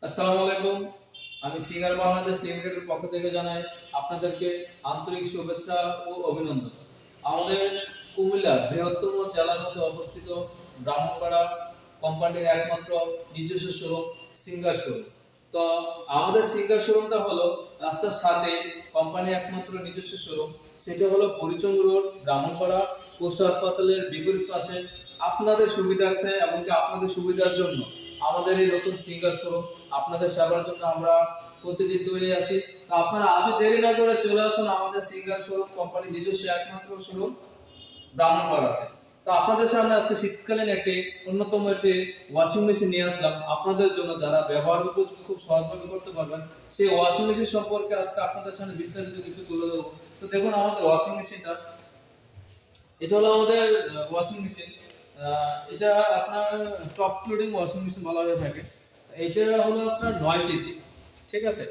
আসসালামু আলাইকুম। আমি সিঙ্গার বাংলাদেশ লিমিটেডের পক্ষ থেকে জানাই আপনাদেরকে আন্তরিক শুভেচ্ছা ও অভিনন্দন। আমাদের কুমিল্লা বৃহত্তম জেলার মধ্যে অবস্থিত ব্রাহ্মণপাড়া কোম্পানির একমাত্র নিজস্ব শোরুম সিঙ্গার শোরুম। তো আমাদের সিঙ্গার শোরুমটা হলো রাস্তার সাথে কোম্পানির একমাত্র নিজস্ব শোরুম, সেটা হলো পরিচং রোড ব্রাহ্মণপাড়া পশু হাসপাতালের বিপরীত পাশে। আপনাদের সুবিধার্থে এমনকি আপনাদের সুবিধার জন্য আমাদের এই নতুন সিঙ্গার শোরুম আপনাদের সেবার জন্য আমরা প্রতিদিন তৈরি আছি। তো আপনারা আজও দেরি না করে চলে আসুন আমাদের সিঙ্গার শোরুম কোম্পানির নিজস্ব একমাত্র শোরুম ব্রাহ্মণপাড়াতে। তো আপনাদের সামনে আজকে শীতকালীন একটি অন্যতম একটি ওয়াশিং মেশিন নিয়ে আসলাম আপনাদের জন্য, যারা ব্যবহার উপযোগী খুব সহজভাবে করতে পারবেন সেই ওয়াশিং মেশিন সম্পর্কে আজকে আপনাদের সামনে বিস্তারিত কিছু তুলে ধরবো। তো দেখুন আমাদের ওয়াশিং মেশিনটা, এটা হলো আমাদের ওয়াশিং মেশিন। এটা আপনার টপ লোডিং ওয়াশিং মেশিন বলা হয়ে থাকে। এটা হলো আপনার 9 কেজি, ঠিক আছে।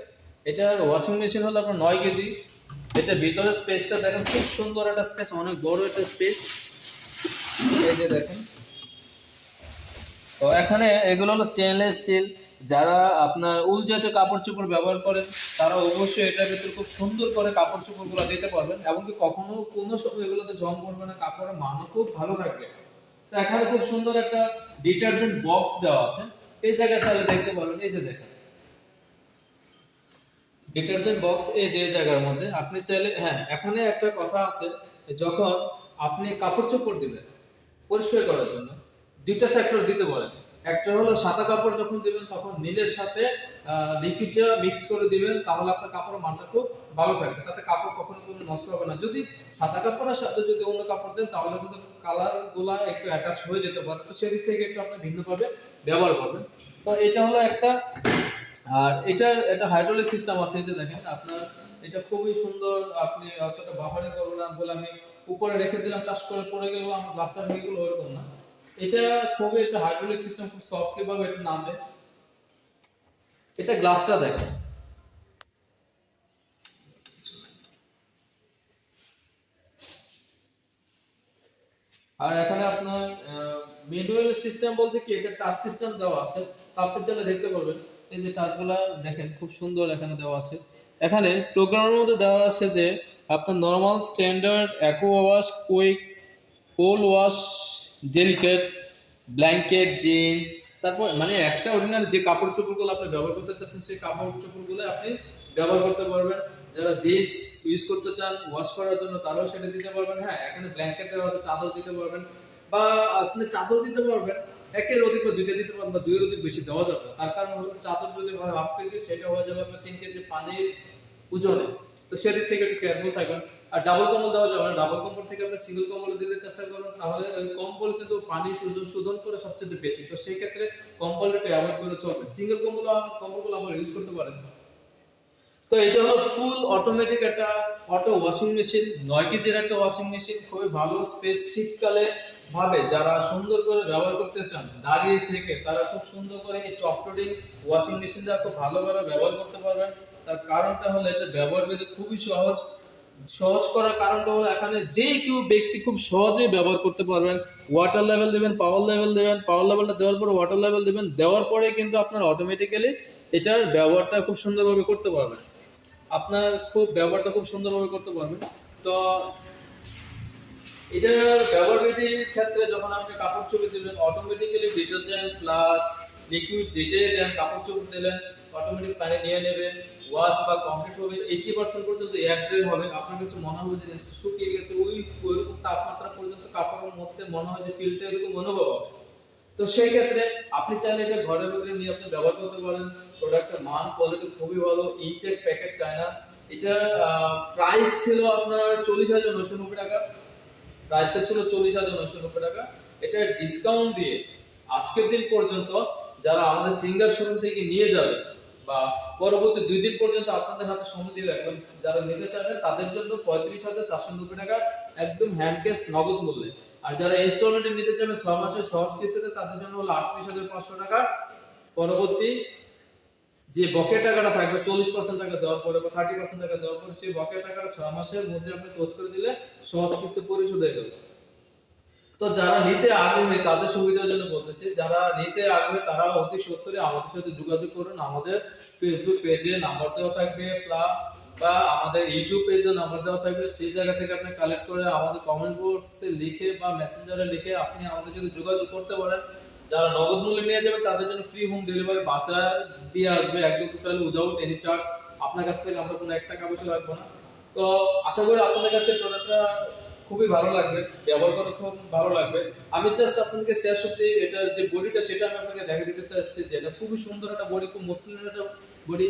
এটার ওয়াশিং মেশিন হলো আপনার 9 কেজি। এটা ভিতরে স্পেসটা দেখেন, খুব সুন্দর একটা স্পেস, অনেক বড় একটা স্পেস। এই যে দেখেন, তো এখানে এগুলো হলো স্টেনলেস স্টিল। যারা আপনার উল জাতীয় কাপড় চোপড় ব্যবহার করেন তারা অবশ্যই এটার ভিতরে খুব সুন্দর করে কাপড় চোপড়গুলো দিতে পারবেন, এমনকি কখনো কোনো সময় এগুলোতে জং পড়বে না, কাপড়ের মানও খুব ভালো থাকবে। তো এখানে খুব সুন্দর একটা ডিটারজেন্ট বক্স দেওয়া আছে, এই জায়গায় চাইলে দেখতে পারবেন। এই যে দেখেন ডিটারজেন্ট বক্স, এই যে এই জায়গার মধ্যে আপনি চাইলে, হ্যাঁ এখানে একটা কথা আছে, যখন আপনি কাপড় চোপড় দিবেন পরিষ্কার করার জন্য দুইটা সেক্টর দিতে পারেন। একটা হলো সাদা কাপড় যখন দিবেন তখন নীলের সাথে লিকুইডটা মিক্স করে দিবেন, তাহলে আপনার কাপড়ের মানটা খুব ভালো থাকবে, তাতে কাপড় কখনো কোনো নষ্ট হবে না। যদি সাদা কাপড়ের সাথে যদি অন্য কাপড় দেন তাহলে কিন্তু কালার গুলা একটু অ্যাটাচ হয়ে যেতে পারে, তো সেদিক থেকে একটু আপনি ভিন্নভাবে ব্যবহার করবেন। তো এটা হলো একটা। আর এটার একটা হাইড্রোলিক সিস্টেম আছে, এই যে দেখেন আপনার, এটা খুবই সুন্দর। আপনি অতটা বাফারিং করবেন না বলে আমি উপরে রেখে দিলাম, টাচ করে পড়ে গেল আমার গ্লাসটা ভেঙে গেল, ওরকম না। এটা খুবই, এটা হাইড্রোলিক সিস্টেম, খুব সফটলি ভাবে এটা নামবে। এটা গ্লাসটা দেখেন, আর এখানে আপনার ম্যানুয়াল সিস্টেম বলতে কি, এটা টাচ সিস্টেম দেওয়া আছে, তো আপনি চাইলে দেখতে পারবেন। এই যে টাচগুলা দেখেন খুব সুন্দর এখানে দেওয়া আছে। এখানে প্রোগ্রামের মধ্যে দেওয়া আছে যে আপনার normal, standard, aqua wash, quick, cold wash, delicate, blanket, jeans, তারপর মানে এক্সট্রা অর্ডিনারি যে কাপড় চোপড়গুলো আপনি ব্যবহার করতে চাচ্ছেন সেই কাপড় চোপড়গুলো আপনি ব্যবহার করতে পারবেন। যারা জিন্স ইউজ করতে চান ওয়াশ করার জন্য তারাও সেটা দিতে পারবেন। হ্যাঁ এখানে ব্ল্যাঙ্কেট দেওয়া আছে, চাদর দিতে পারবেন, বা আপনি চাদর দিতে পারবেন একের অধিক বা দুইটা দিতে পারবেন, বা দুইয়ের অধিক বেশি দেওয়া যাবে না। তার কারণ হলো চাদর যদি হয় 1/2 কেজি, সেটা হয়ে যাবে আপনার 3 কেজি পানির ওজনে। তো সেদিক থেকে একটু কেয়ারফুল থাকবেন। আর ডাবল কম্বল দেওয়া যাবে না, ডাবল কম্বল থেকে আপনি সিঙ্গেল কম্বল দিতে চেষ্টা করুন, তাহলে ওই কম্বল কিন্তু পানি শোধন করে সবচেয়ে বেশি, তো সেই ক্ষেত্রে কম্বলটা একটু অ্যাভয়েড করে চলবে। সিঙ্গেল কম্বলগুলো আবার ইউজ করতে পারেন। তো এটা হলো ফুল অটোমেটিক একটা অটো ওয়াশিং মেশিন, 9 কেজির একটা ওয়াশিং মেশিন, খুবই ভালো স্পেস। শীতকালে ভাবে যারা সুন্দর করে ব্যবহার করতে চান দাঁড়িয়ে থেকে, তারা খুব সুন্দর করে এই টপ লোডিং ওয়াশিং মেশিনটা খুব ভালোভাবে ব্যবহার করতে পারবেন। তার কারণটা হলো এটা ব্যবহার করতে খুবই সহজ। সহজ করার কারণটা হলো এখানে যে কেউ ব্যক্তি খুব সহজেই ব্যবহার করতে পারবেন। ওয়াটার লেভেল দিবেন, পাওয়ার লেভেল দিবেন, পাওয়ার লেভেলটা দেওয়ার পরে ওয়াটার লেভেল দিবেন, দেওয়ার পরে কিন্তু আপনার অটোমেটিক্যালি এটার ব্যবহারটা খুব সুন্দরভাবে করতে পারবেন। আপনার খুব ব্যবহারটা খুব সুন্দরভাবে করতে পারবেন। তো এটার ব্যবহার বিধির ক্ষেত্রে যখন আপনি কাপড় চোপড় দিবেন, অটোমেটিক্যালি ডিটারজেন্ট প্লাস লিকুইড যেটাই দেন কাপড় চোপড় দিলেন, অটোমেটিক পানি নিয়ে নেবে, ওয়াশ বা কমপ্লিট হবে। 80% পর্যন্ত এয়ার ড্রাই হবে। আপনার কাছে মনে হবে যে জিনিসটা শুকিয়ে গেছে, ওইরকম তাপমাত্রা পর্যন্ত কাপড়ের মধ্যে মনে হয় যে ফিলটা এরকম অনুভব হবে। তো সেই ক্ষেত্রে আপনি চাইলে এটা ঘরের ভিতরে নিয়ে আপনি ব্যবহার করতে পারেন। প্রোডাক্টের মান কোয়ালিটি খুবই ভালো, ইনটেক প্যাকেট চায়না। এটা প্রাইস ছিল আপনার 40,990 টাকা। প্রাইসটা ছিল 40,990 টাকা। এটা ডিসকাউন্ট দিয়ে আজকের দিন পর্যন্ত যারা আমাদের সিঙ্গার শোরুম থেকে নিয়ে যাবে, বা পরবর্তী 2 দিন পর্যন্ত আপনাদের হাতে সময় দিয়ে রাখবেন, যারা নিতে চাইবেন তাদের জন্য 35,490 টাকা একদম হ্যান্ড ক্যাশ নগদ মূল্যে। আর যারা ইনস্টলমেন্টে নিতে চাইবেন 6 মাসের সহজ কিস্তিতে, তাদের জন্য হলো 38,500 টাকা। পরবর্তী যে বকেয়া টাকাটা থাকবে 40% টাকা দেওয়ার পরে বা 30% টাকা দেওয়ার পরে, সেই বকেয়া টাকাটা 6 মাসের মধ্যে আপনি ক্লোজ করে দিলে সহজ কিস্তি পরিশোধ হয়ে গেল। তো যারা নিতে আগ্রহী তাদের সুবিধার জন্য বলতেছি, যারা নিতে আগ্রহী তারা অতি সত্বরই আমাদের সাথে যোগাযোগ করুন। আমাদের ফেসবুক পেজে নাম্বার দেওয়া থাকবে, বা আমাদের ইউটিউব পেজে নাম্বার দেওয়া থাকবে। সেই জায়গা থেকে আপনি কালেক্ট করে আমাদের কমেন্ট বক্সে লিখে বা মেসেঞ্জারে লিখে আপনি আমাদের সাথে যোগাযোগ করতে পারেন। যারা নগদ মূল্যে নিয়ে যাবে তাদের জন্য ফ্রি হোম ডেলিভারি বাসায় দিয়ে আসবে, একদম টোটালি উইদাউট এনি চার্জ। আপনার কাছ থেকে আমরা কোনো 1 টাকা পয়সা রাখবো না। তো আশা করি আপনাদের কাছে প্রোডাক্টটা খুবই ভালো লাগবে, ব্যবহার করে খুব ভালো লাগবে। আমি জাস্ট আপনাদেরকে শেষ অব্দি এটার যে বডিটা সেটা আমি আপনাকে দেখিয়ে দিতে চাচ্ছি, যে এটা খুবই সুন্দর একটা বডি, খুব মসৃণ একটা বডি।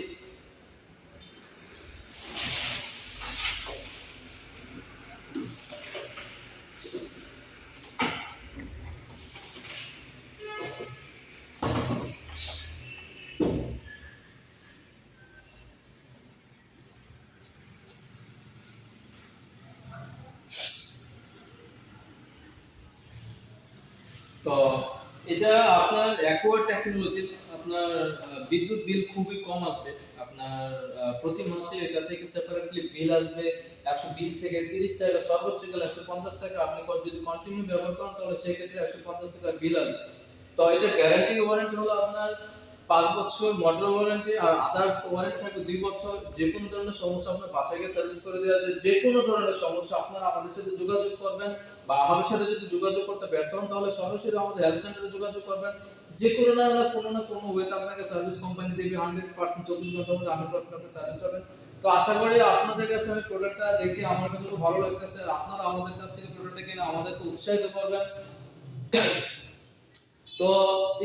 তো এটা আপনার অ্যাকোয়ার টেকনোলজি, আপনার বিদ্যুৎ বিল খুবই কম আসবে। আপনার প্রতি মাসে এটা থেকে সেপারেটলি বিল আসবে 120 থেকে 30 টাকা, সর্বোচ্চ গেলে 150 টাকা। আপনি যদি কন্টিনিউ ব্যবহার করেন তাহলে সেই ক্ষেত্রে 150 টাকা বিল আসবে। তো এটা গ্যারান্টি ওয়ারেন্টি হলো আপনার 5 বছর মোটর ওয়ারেন্টি, আর আদার্স ওয়ারেন্টি থাকবে 2 বছর। যে কোনো ধরনের সমস্যা আপনার বাসায় গিয়ে সার্ভিস করে দেওয়া যাবে। যে কোনো ধরনের সমস্যা আপনারা আমাদের সাথে যোগাযোগ করবেন, বা আমাদের সাথে যদি যোগাযোগ করতে ব্যর্থ হন তাহলে সরাসরি আমাদের হেল্প সেন্টারে যোগাযোগ করবেন। যে কোনো না কোনো ওয়েতে আপনাকে সার্ভিস কোম্পানি দেবে 100%, 24 ঘন্টার মধ্যে 100% আপনি সার্ভিস পাবেন। তো আশা করি আপনাদের কাছে আমি প্রোডাক্টটা দেখে আমার কাছে খুব ভালো লাগতেছে, আর আপনারা আমাদের কাছ থেকে প্রোডাক্টটা কিনে আমাদেরকে উৎসাহিত করবেন। তো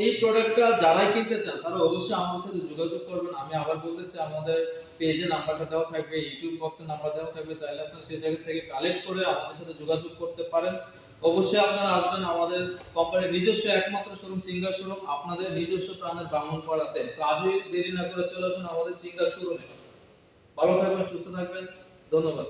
এই প্রোডাক্টটা যারাই কিনতে চান তারা অবশ্যই আমাদের সাথে যোগাযোগ করবেন। আমি আবার বলতেছি, আমাদের পেজে নাম্বারটা দেওয়া থাকবে, ইউটিউব বক্সে নাম্বার দেওয়া থাকবে, চাইলে আপনারা সেই জায়গা থেকে কালেক্ট করে আমাদের সাথে যোগাযোগ করতে পারেন। অবশ্যই আপনারা আসবেন আমাদের কোম্পানির নিজস্ব একমাত্র শোরুম, সিঙ্গার শোরুম, আপনাদের নিজস্ব প্রাণের ব্রাহ্মণপাড়াতে। তো আজই দেরি না করে চলে আসুন আমাদের সিঙ্গার শোরুমে। ভালো থাকবেন, সুস্থ থাকবেন, ধন্যবাদ।